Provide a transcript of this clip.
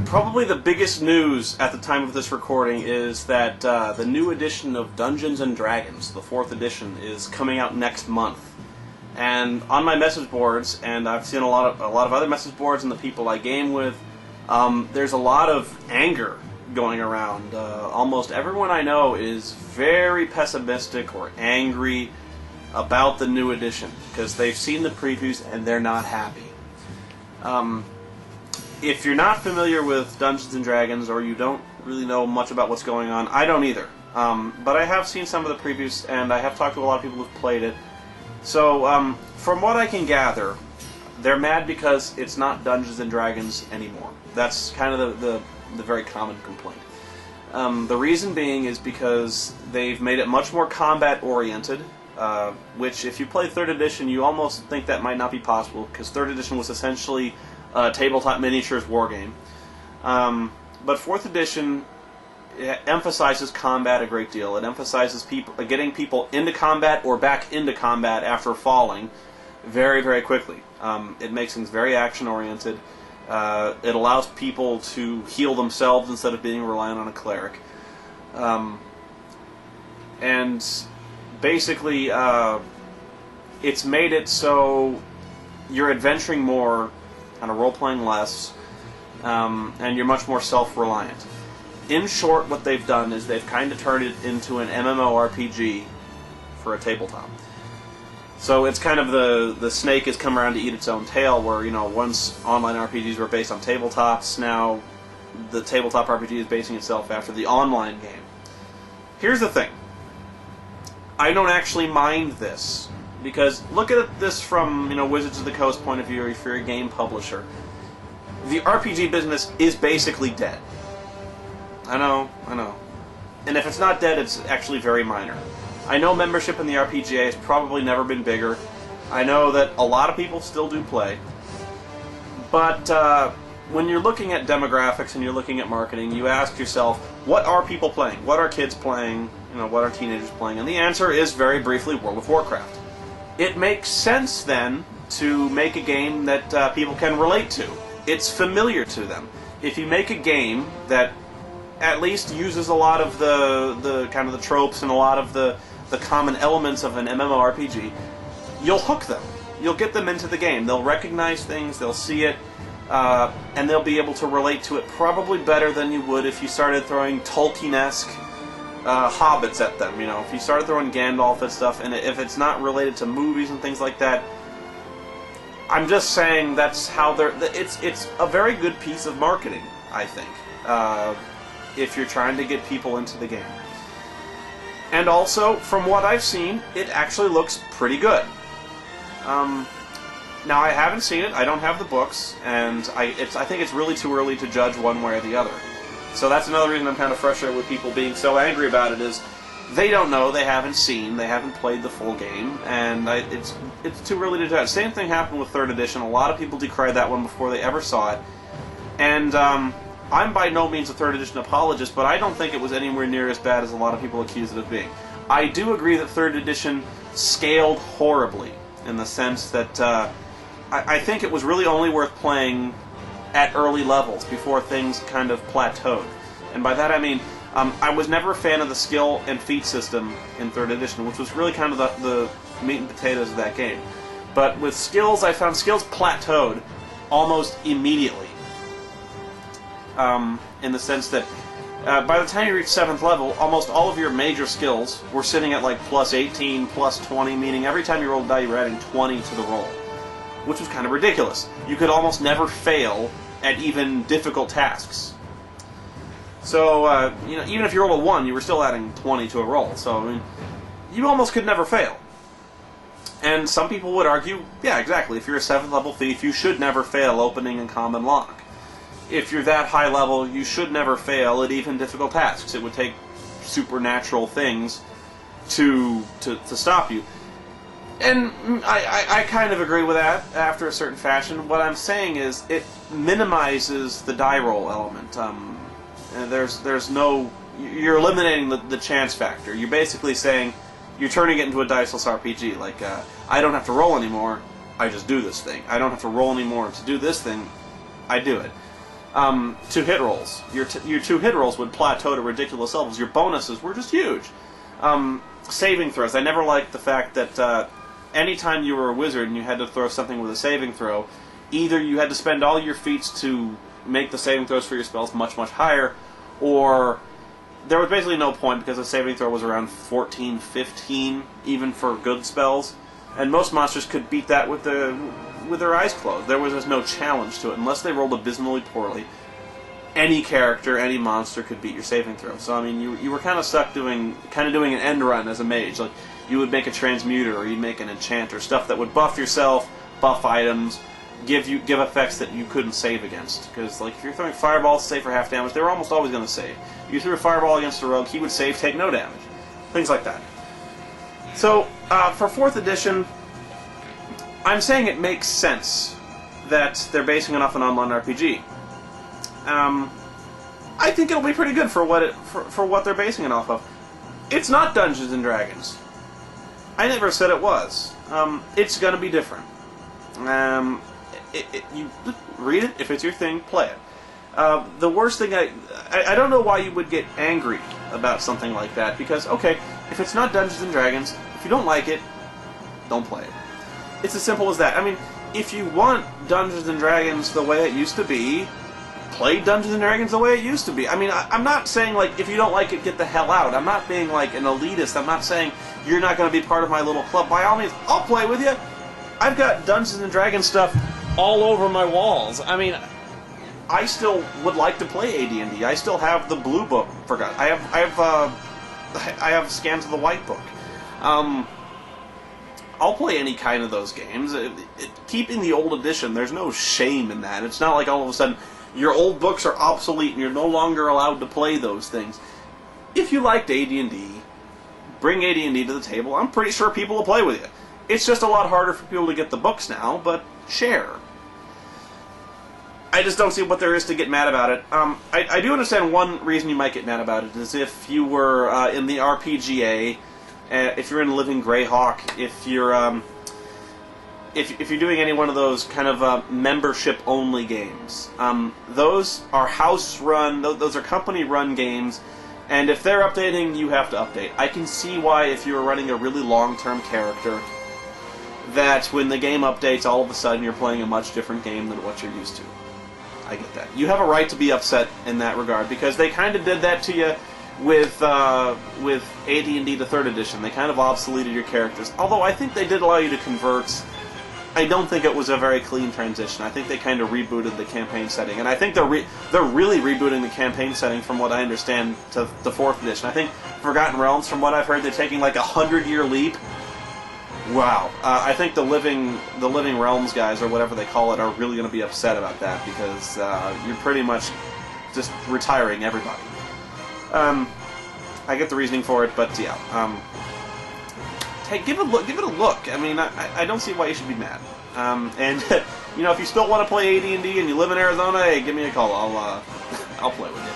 Probably the biggest news at the time of this recording is that the new edition of Dungeons and Dragons, the 4th edition, is coming out next month. And on my message boards, and I've seen a lot of other message boards and the people I game with, there's a lot of anger going around. Almost everyone I know is very pessimistic or angry about the new edition because they've seen the previews and they're not happy. If you're not familiar with Dungeons & Dragons, or you don't really know much about what's going on, I don't either. But I have seen some of the previews, and I have talked to a lot of people who've played it. So, from what I can gather, they're mad because it's not Dungeons & Dragons anymore. That's kind of the very common complaint. The reason being is because they've made it much more combat-oriented, which, if you play 3rd edition, you almost think that might not be possible, because 3rd edition was essentially tabletop miniatures wargame. But 4th edition emphasizes combat a great deal. It emphasizes getting people into combat or back into combat after falling very, very quickly. It makes things very action-oriented. It allows people to heal themselves instead of being reliant on a cleric. And basically, it's made it so you're adventuring more, kind of role-playing less, and you're much more self-reliant. In short, what they've done is they've kind of turned it into an MMORPG for a tabletop. So it's kind of the snake has come around to eat its own tail, where, once online RPGs were based on tabletops, now the tabletop RPG is basing itself after the online game. Here's the thing. I don't actually mind this. Because look at this from, Wizards of the Coast point of view, or if you're a game publisher. The RPG business is basically dead. I know. And if it's not dead, it's actually very minor. I know membership in the RPGA has probably never been bigger. I know that a lot of people still do play. But when you're looking at demographics and you're looking at marketing, you ask yourself, what are people playing? What are kids playing? What are teenagers playing? And the answer is, very briefly, World of Warcraft. It makes sense, then, to make a game that people can relate to. It's familiar to them. If you make a game that at least uses a lot of the kind of the tropes and a lot of the common elements of an MMORPG, you'll hook them. You'll get them into the game. They'll recognize things, they'll see it, and they'll be able to relate to it probably better than you would if you started throwing Tolkien-esque hobbits at them. If you started throwing Gandalf and stuff, and if it's not related to movies and things like that, I'm just saying that's how it's a very good piece of marketing, I think, if you're trying to get people into the game. And also, from what I've seen, it actually looks pretty good. Now, I haven't seen it, I don't have the books, and I think it's really too early to judge one way or the other. So that's another reason I'm kind of frustrated with people being so angry about it, is they don't know, they haven't seen, they haven't played the full game, and it's too early to judge. Same thing happened with 3rd edition. A lot of people decried that one before they ever saw it. And I'm by no means a 3rd edition apologist, but I don't think it was anywhere near as bad as a lot of people accuse it of being. I do agree that 3rd edition scaled horribly, in the sense that I think it was really only worth playing at early levels before things kind of plateaued. And by that I mean, I was never a fan of the skill and feat system in 3rd edition, which was really kind of the meat and potatoes of that game. But with skills, I found skills plateaued almost immediately. In the sense that by the time you reach 7th level, almost all of your major skills were sitting at like plus 18, plus 20, meaning every time you rolled a die, you were adding 20 to the roll, which was kind of ridiculous. You could almost never fail at even difficult tasks. So, even if you rolled a 1, you were still adding 20 to a roll. So, you almost could never fail. And some people would argue, yeah, exactly, if you're a 7th level thief, you should never fail opening and common lock. If you're that high level, you should never fail at even difficult tasks. It would take supernatural things to stop you. And I kind of agree with that after a certain fashion. What I'm saying is it minimizes the die roll element. There's no... You're eliminating the chance factor. You're basically saying you're turning it into a diceless RPG. Like, I don't have to roll anymore. I just do this thing. I don't have to roll anymore to do this thing. I do it. Two hit rolls. Your two hit rolls would plateau to ridiculous levels. Your bonuses were just huge. Saving throws. I never liked the fact that anytime you were a wizard and you had to throw something with a saving throw, either you had to spend all your feats to make the saving throws for your spells much, much higher, or there was basically no point because the saving throw was around 14, 15, even for good spells. And most monsters could beat that with their eyes closed. There was just no challenge to it. Unless they rolled abysmally poorly, any character, any monster could beat your saving throw. So, I mean, you were kind of stuck doing an end run as a mage. Like, you would make a transmuter, or you'd make an enchanter, stuff that would buff yourself, buff items, give effects that you couldn't save against. Because, like, if you're throwing fireballs to save for half damage, they were almost always going to save. You threw a fireball against a rogue, he would save, take no damage. Things like that. So, for 4th edition, I'm saying it makes sense that they're basing it off an online RPG. I think it'll be pretty good for what they're basing it off of. It's not Dungeons and Dragons. I never said it was. It's gonna be different. You read it, if it's your thing, play it. The worst thing I don't know why you would get angry about something like that, because, okay, if it's not Dungeons and Dragons, if you don't like it, don't play it. It's as simple as that. I mean, if you want Dungeons and Dragons the way it used to be, play Dungeons and Dragons the way it used to be. I mean, I'm not saying, like, if you don't like it, get the hell out. I'm not being, like, an elitist. I'm not saying you're not going to be part of my little club. By all means, I'll play with you. I've got Dungeons and Dragons stuff all over my walls. I mean, I still would like to play AD&D. I still have the blue book. I have scans of the white book. I'll play any kind of those games. Keeping the old edition, there's no shame in that. It's not like all of a sudden your old books are obsolete and you're no longer allowed to play those things. If you liked AD&D, bring AD&D to the table. I'm pretty sure people will play with you. It's just a lot harder for people to get the books now, but share. I just don't see what there is to get mad about it. I do understand one reason you might get mad about it is if you were in the RPGA, if you're in Living Greyhawk, if you're doing any one of those kind of membership-only games. Those are house-run, those are company-run games, and if they're updating, you have to update. I can see why, if you're running a really long-term character, that when the game updates, all of a sudden you're playing a much different game than what you're used to. I get that. You have a right to be upset in that regard, because they kind of did that to you with AD&D to 3rd edition. They kind of obsoleted your characters. Although I think they did allow you to convert. I don't think it was a very clean transition. I think they kind of rebooted the campaign setting, and I think they're really rebooting the campaign setting, from what I understand, to the 4th edition. I think Forgotten Realms, from what I've heard, they're taking like a 100-year leap. Wow. I think the Living Realms guys, or whatever they call it, are really going to be upset about that, because you're pretty much just retiring everybody. I get the reasoning for it, but yeah. Hey, give it a look. I mean, I don't see why you should be mad. And you know, if you still want to play AD&D and you live in Arizona, hey, give me a call. I'll play with you.